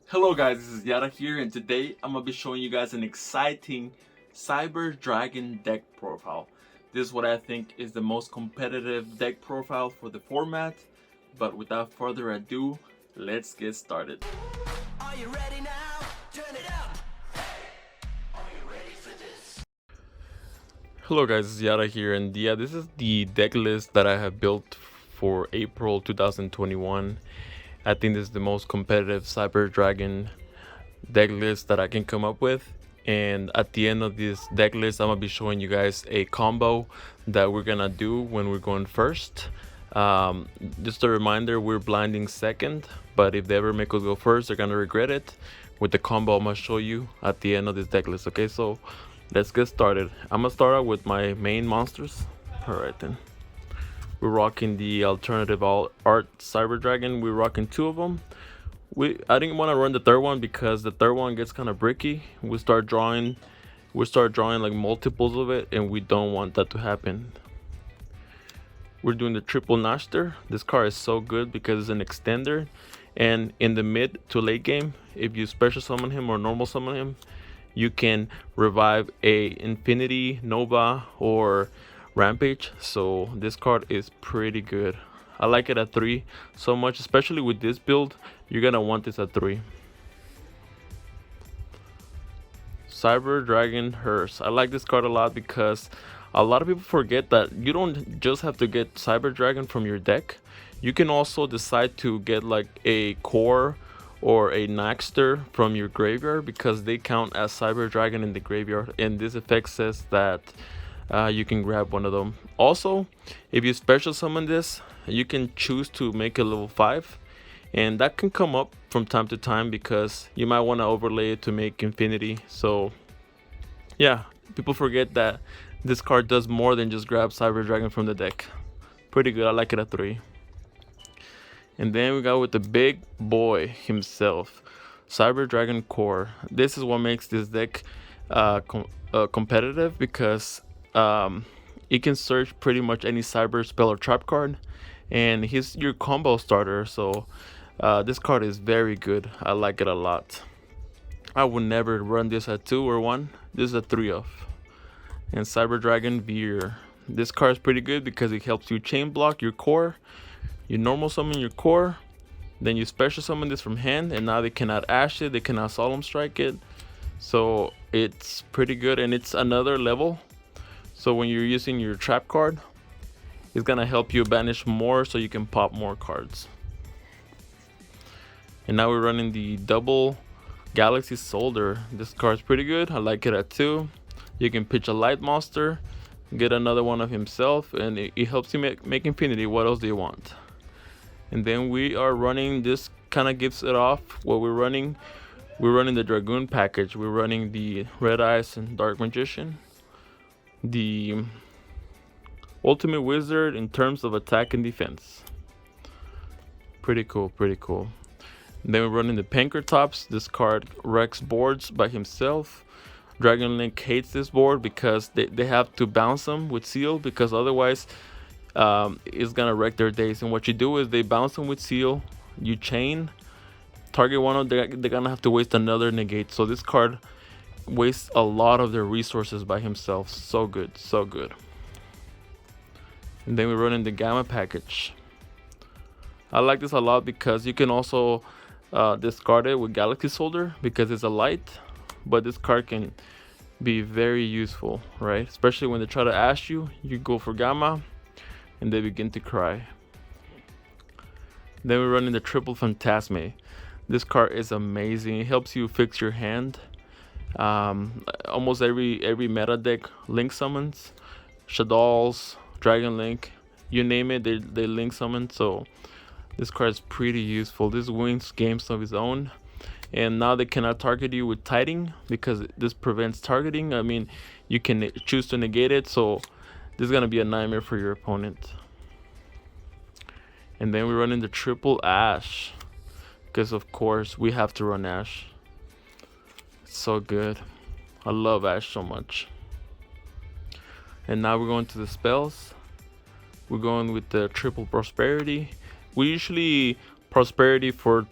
Hello guys, this is Yara here, and today I'm gonna be showing you guys an exciting Cyber Dragon deck profile. This is what I think is the most competitive deck profile for the format, but without further ado, let's get started. Are you ready now? Turn it up! Are you ready for this? Hello guys, this is Yara here, and yeah, this is the deck list that I have built for April 2021. I think this is the most competitive Cyber Dragon deck list that I can come up with. And at the end of this deck list, I'm gonna be showing you guys a combo that we're gonna do when we're going first. Just a reminder, we're blinding second, but if they ever make us go first, they're gonna regret it with the combo I'm gonna show you at the end of this deck list. Okay, so let's get started. I'm gonna start out with my main monsters. All right then. We're rocking the alternative art Cyber Dragon. We're rocking two of them. I didn't want to run the third one because the third one gets kind of bricky. We start drawing like multiples of it, and we don't want that to happen. We're doing the triple Nashter. This card is so good because it's an extender, and in the mid to late game, if you special summon him or normal summon him, you can revive a Infinity, Nova, or Rampage. So this card is pretty good. I like it at 3 so much, especially with this build. You're gonna want this at 3. Cyber Dragon Hearse. I like this card a lot because a lot of people forget that you don't just have to get Cyber Dragon from your deck. You can also decide to get like a core or a Naxter from your graveyard because they count as Cyber Dragon in the graveyard, and this effect says that you can grab one of them. Also, if you special summon this, you can choose to make it level 5, and that can come up from time to time because you might want to overlay it to make Infinity. So yeah, people forget that this card does more than just grab Cyber Dragon from the deck. Pretty good. I like it at 3. And then we got with the big boy himself, Cyber Dragon Core. This is what makes this deck competitive because you can search pretty much any cyber spell or trap card, and he's your combo starter. So this card is very good. I like it a lot. I would never run this at 2 or 1. This is a 3 of. And Cyber Dragon Veer. This card is pretty good because it helps you chain block your core. You normal summon your core, then you special summon this from hand, and now they cannot ash it, they cannot solemn strike it. So it's pretty good, and it's another level. So when you're using your trap card, it's gonna help you banish more so you can pop more cards. And now we're running the double Galaxy Soldier. This card's pretty good. I like it at 2. You can pitch a light monster, get another one of himself, and it helps you make Infinity. What else do you want? And then we are running, this kind of gives it off what we're running. We're running the Dragoon package. We're running the Red Eyes and Dark Magician, the Ultimate Wizard in terms of attack and defense. Pretty cool, pretty cool. And then we're running the Pankratops. This card wrecks boards by himself. Dragon Link hates this board because they have to bounce them with seal, because otherwise it's gonna wreck their days. And what you do is they bounce them with seal, you chain, target one of them, they're gonna have to waste another negate. So this card wastes a lot of their resources by himself. So good, so good. And then we run in the Gamma package. I like this a lot because you can also discard it with Galaxy Soldier because it's a light, but this card can be very useful, right? Especially when they try to ash you, you go for Gamma and they begin to cry. Then we run in the triple Phantasme. This card is amazing. It helps you fix your hand. Almost every meta deck link summons, Shaddolls, Dragon Link, you name it, they link summon. So this card is pretty useful. This wins games of his own. And now they cannot target you with Tiding because this prevents targeting. I mean, you can choose to negate it, so this is gonna be a nightmare for your opponent. And then we run into triple Ash because of course we have to run Ash. It's so good. I love Ash so much. And now we're going to the spells. We're going with the triple Prosperity. We usually Prosperity for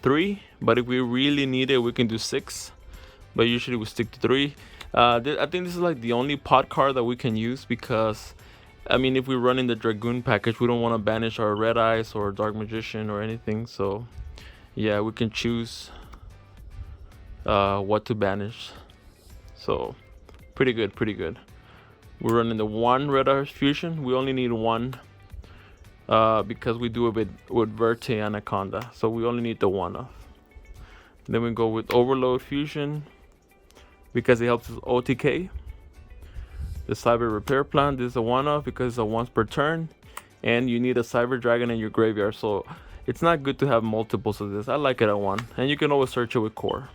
3, but if we really need it we can do 6, but usually we stick to 3. I think this is like the only pot card that we can use, because I mean if we run in the Dragoon package we don't want to banish our Red Eyes or Dark Magician or anything, so yeah, we can choose what to banish. So pretty good, pretty good. We're running the 1 Red Eyes Fusion. We only need 1 because we do a bit with Verte Anaconda, so we only need the 1 off. Then we go with Overload Fusion because it helps us OTK. The Cyber Repair Plan, this is a 1 off because it's a once per turn, and you need a Cyber Dragon in your graveyard, so it's not good to have multiples of this. I like it at 1, and you can always search it with core.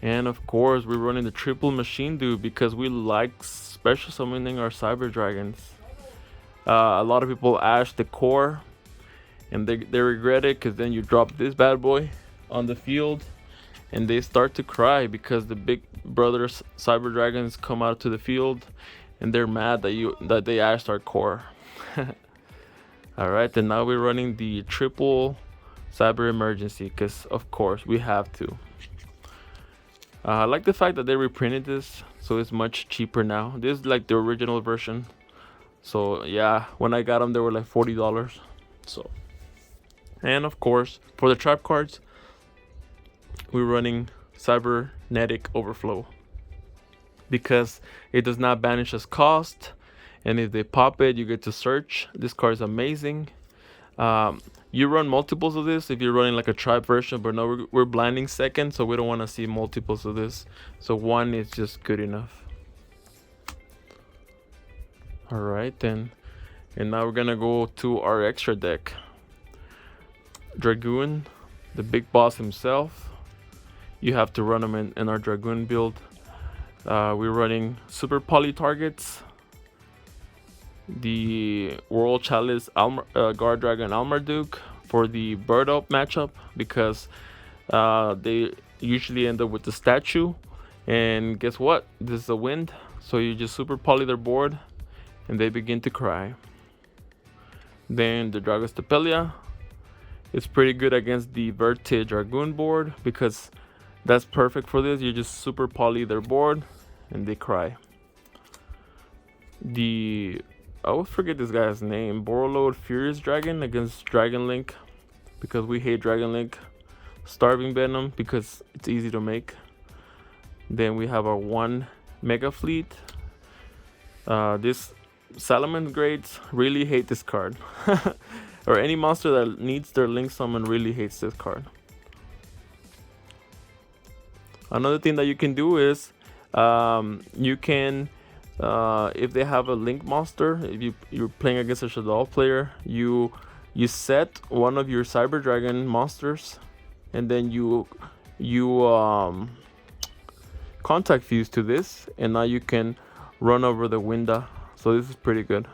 And of course we're running the triple Machine Dude because we like special summoning our Cyber Dragons. A lot of people ash the core and they regret it, because then you drop this bad boy on the field and they start to cry because the big brother Cyber Dragons come out to the field and they're mad that they ashed our core. Alright, then now we're running the triple Cyber Emergency because of course we have to. I like the fact that they reprinted this, so it's much cheaper now. This is like the original version, so yeah, when I got them they were like $40. So, and of course for the trap cards we're running Cybernetic Overflow because it does not banish as cost, and if they pop it you get to search. This card is amazing. You run multiples of this if you're running like a trap version, but no, we're blinding second, so we don't want to see multiples of this, so 1 is just good enough. Alright then, and now we're gonna go to our extra deck. Dragoon, the big boss himself. You have to run him in our Dragoon build. We're running Super Poly targets, the World Chalice Guard Dragon Almarduke for the Bird Up matchup, because they usually end up with the statue, and guess what, this is a wind, so you just Super Poly their board and they begin to cry. Then the Dragostapelia is pretty good against the Verte Dragoon board because that's perfect for this. You just Super Poly their board and they cry. I always forget this guy's name. Borreload Furious Dragon against Dragon Link because we hate Dragon Link. Starving Venom because it's easy to make. Then we have our 1 Mega Fleet. This Salamangreats really hate this card. Or any monster that needs their Link Summon really hates this card. Another thing that you can do is you can if they have a Link monster, if you're playing against a Shaddoll player, you set one of your Cyber Dragon monsters and then you contact fuse to this, and now you can run over the Winda, so this is pretty good.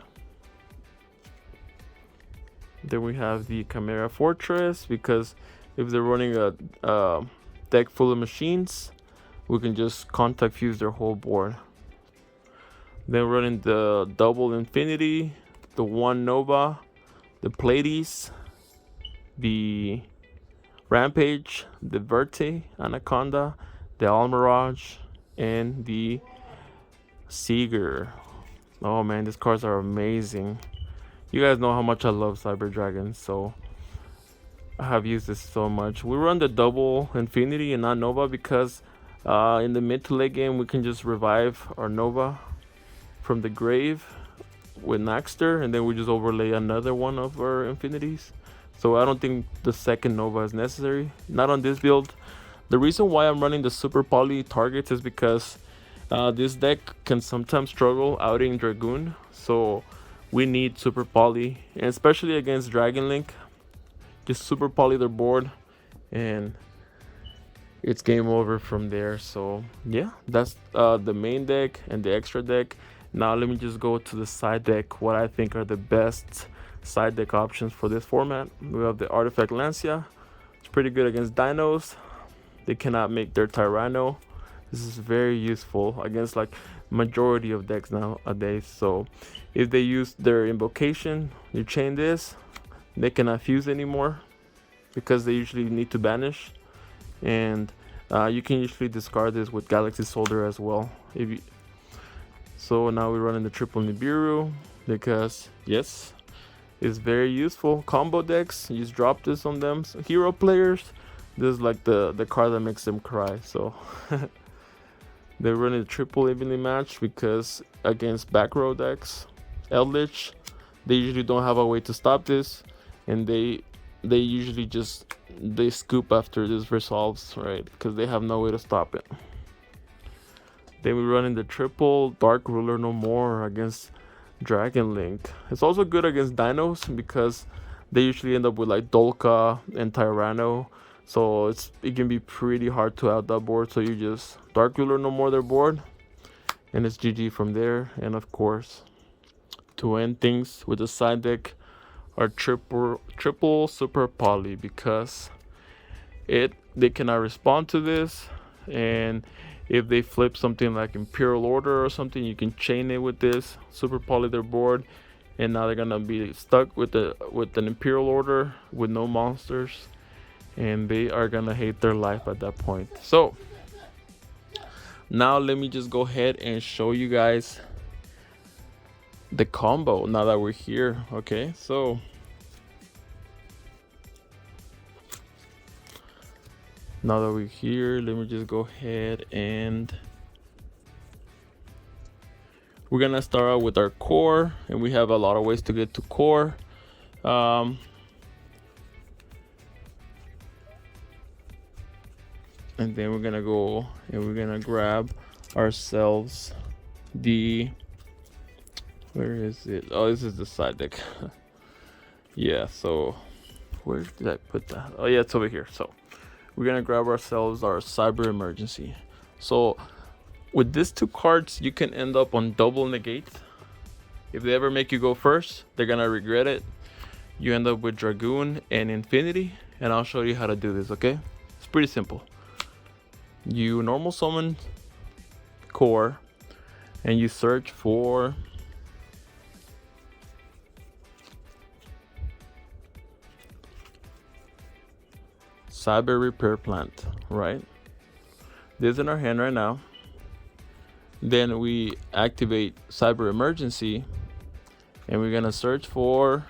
Then we have the Chimera Fortress because if they're running a deck full of machines, we can just contact fuse their whole board. Then running the double Infinity, the 1 Nova, the Pleiades, the Rampage, the Verte Anaconda, the Almirage, and the Seeger. Oh man, these cards are amazing. You guys know how much I love Cyber Dragons, so I have used this so much. We run the double Infinity and not Nova because in the mid to late game we can just revive our Nova from the grave with Naxter, and then we just overlay another one of our Infinities. So I don't think the second Nova is necessary, not on this build. The reason why I'm running the Super Poly targets is because this deck can sometimes struggle outing Dragoon, so we need Super Poly, and especially against Dragon Link, just Super Poly their board and it's game over from there. So yeah, that's the main deck and the extra deck. Now let me just go to the side deck, what I think are the best side deck options for this format. We have the Artifact Lancia. It's pretty good against dinos. They cannot make their Tyranno. This is very useful against like majority of decks nowadays. So if they use their invocation, you chain this, they cannot fuse anymore. because they usually need to banish, and you can usually discard this with Galaxy Soldier as well. So now we're running the triple Nibiru because yes, it's very useful. Combo decks, you just drop this on them. So hero players, this is like the card that makes them cry. So they're running a triple evenly match because against back row decks, Eldritch, they usually don't have a way to stop this, and they usually just they scoop after this resolves, right? Because they have no way to stop it. Then we run in the triple Dark Ruler No More against Dragon Link. It's also good against Dinos because they usually end up with like Dolka and Tyranno, so it can be pretty hard to out that board. So you just Dark Ruler No More their board, and it's GG from there. And of course, to end things with the side deck, our triple Super Poly, because they cannot respond to this, and if they flip something like Imperial Order or something, you can chain it with this Super Poly their board, and now they're gonna be stuck with an Imperial Order with no monsters, and they are gonna hate their life at that point. So now let me just go ahead and show you guys the combo now that we're here. Okay, so now that we're here, let me just go ahead and we're gonna start out with our core, and we have a lot of ways to get to core. And then we're gonna go and we're gonna grab ourselves the, where is it? Oh, this is the side deck. Yeah, so where did I put that? Oh yeah, it's over here. So we're gonna grab ourselves our Cyber Emergency. So with these two cards, you can end up on double negate. If they ever make you go first, they're gonna regret it. You end up with Dragoon and Infinity, and I'll show you how to do this, okay? It's pretty simple. You normal summon core, and you search for Cyber Repair Plant, right? This is in our hand right now. Then we activate Cyber Emergency, and we're gonna search for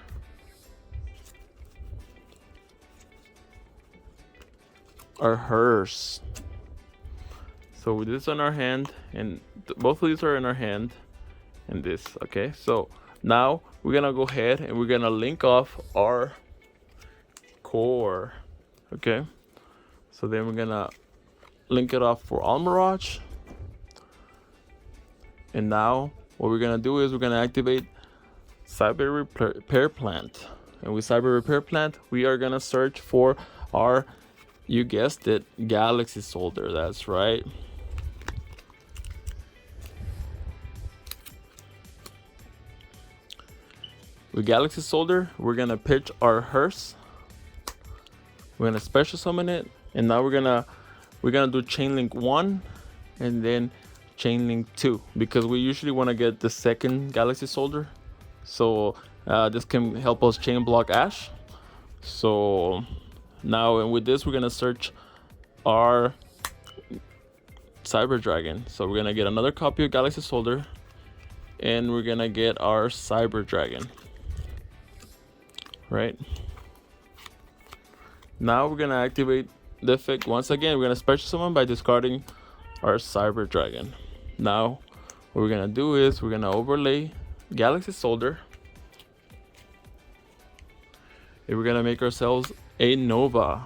our Hearse. So with this on our hand, and both of these are in our hand, and this, okay? So now we're gonna go ahead and we're gonna link off our core, okay? So then we're gonna link it off for Almirage. And now what we're gonna do is we're gonna activate Cyber Repair Plant. And with Cyber Repair Plant, we are gonna search for our, you guessed it, Galaxy Soldier. That's right. With Galaxy Soldier, we're gonna pitch our Hearse. We're gonna special summon it, and now we're gonna do Chain Link 1 and then Chain Link 2, because we usually want to get the second Galaxy Soldier. So this can help us chain block Ash. So now, and with this, we're gonna search our Cyber Dragon. So we're gonna get another copy of Galaxy Soldier, and we're gonna get our Cyber Dragon. Right. Now we're gonna activate the effect once again. We're gonna special summon by discarding our Cyber Dragon. Now what we're gonna do is we're gonna overlay Galaxy Soldier, and we're gonna make ourselves a Nova.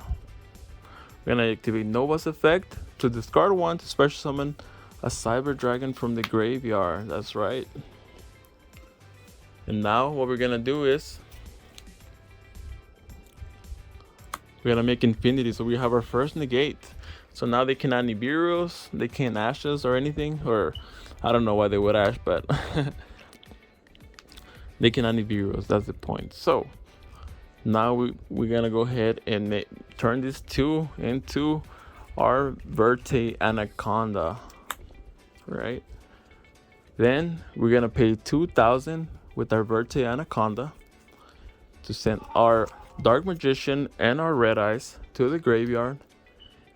We're gonna activate Nova's effect to discard one to special summon a Cyber Dragon from the graveyard. That's right. And now what we're gonna do is we're gonna make Infinity, so we have our first negate. So now they cannot Nibiru's, they can't Ashes or anything, or I don't know why they would Ash, but they cannot Nibiru's, that's the point. So now we're gonna go ahead and turn these two into our Verte Anaconda, right? Then we're gonna pay 2,000 with our Verte Anaconda to send our Dark Magician and our Red Eyes to the graveyard.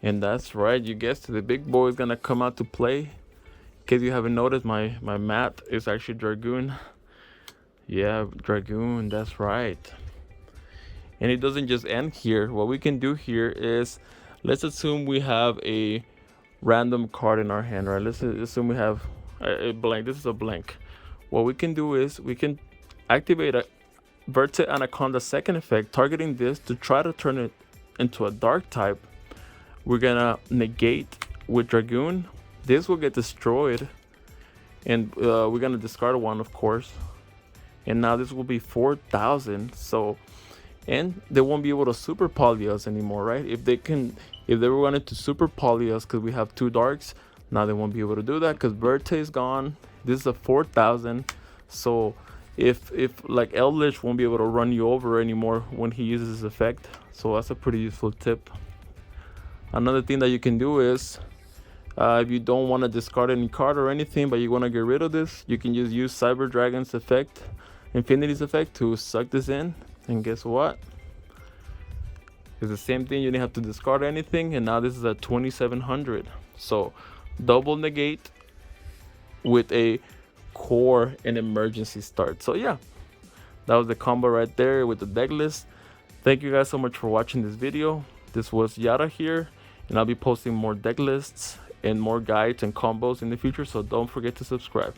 And that's right, you guessed it, the big boy is gonna come out to play. In case you haven't noticed, my mat is actually Dragoon. Yeah, Dragoon, that's right. And it doesn't just end here. What we can do here is, let's assume we have a random card in our hand, right? Let's assume we have a blank. This is a blank. What we can do is we can activate a Vertic Anaconda second effect, targeting this to try to turn it into a dark type. We're gonna negate with Dragoon. This will get destroyed, and we're gonna discard one, of course. And now this will be 4,000. So, and they won't be able to super poly us anymore, right? If they wanted to super poly us because we have 2 darks, now they won't be able to do that because Verte is gone. This is a 4,000. So if like Eldritch won't be able to run you over anymore when he uses his effect. So that's a pretty useful tip. Another thing that you can do is, if you don't want to discard any card or anything, but you want to get rid of this, you can just use Cyber Dragon's effect, Infinity's effect, to suck this in. And guess what? It's the same thing. You didn't have to discard anything, and now this is at 2,700. So double negate with a core and emergency start. So yeah, that was the combo right there with the deck list. Thank you guys so much for watching this video. This was Yara here, and I'll be posting more deck lists and more guides and combos in the future, so don't forget to subscribe.